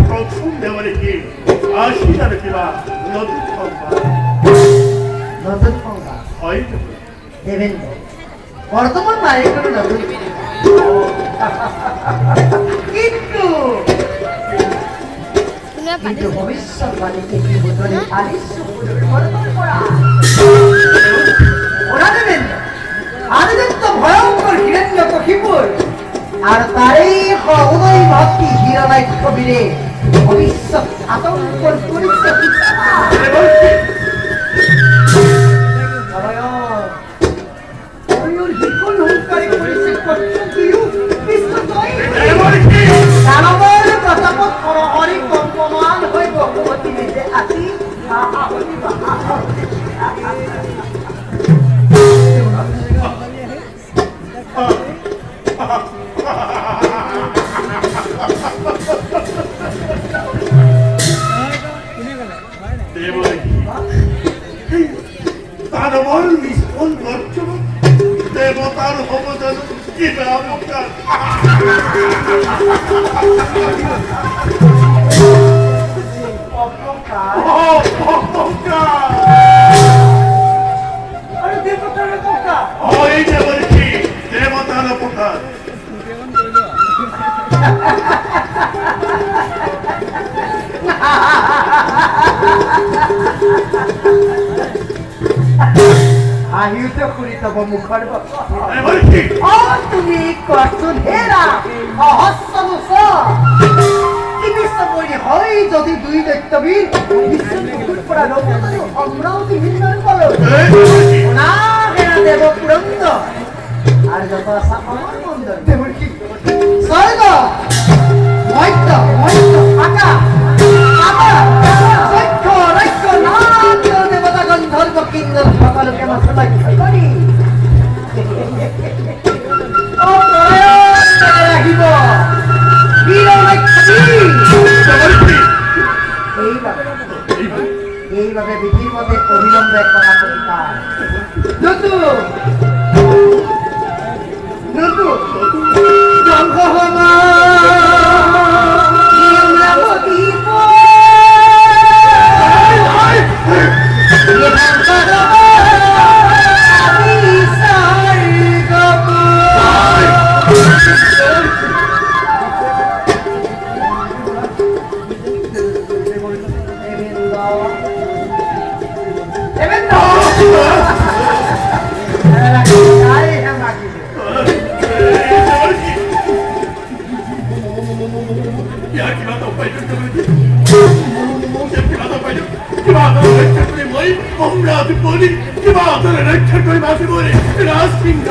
প্রথম দেওয়ালে কি 80 কিবা নতুন সংবাদ হয় দেবেন বর্তমান মায়ের কোনো নতুন কিন্তু ভবিষ্যৎবাণীকে কি বোধনে ওরা দেবেন আদিত্য ভয়ঙ্কর হিরণ্যকশিপুর আর তারই উদয় ভক্তি হিরণাক্ষ বীরে ভবিষ্যৎ আতঙ্কর পরিস্থিতি দেবতার অবদান কি অপকার দেবতার অপকার আহিত করি তব মুখর তুমি কষ্টধেরা অহস্যনুষ চিকিৎসা হয় যদি দুই দৈত্যবীর বিশ্বপুরা লোকতরে অমরাবতী হিন্দর বল না হেরা দেব পুরন্দ আর যত আশা আমার মন্দর স্বর্গ মৈত্য মৈত্য ফাঁকা গন্ধর্ব কিন্নর সকলকে মশলা করি এইভাবে বিধির মধ্যে অবিলম্বে করা পরীক্ষা রক্ষা করে মাঝে বলে রাজসিংহ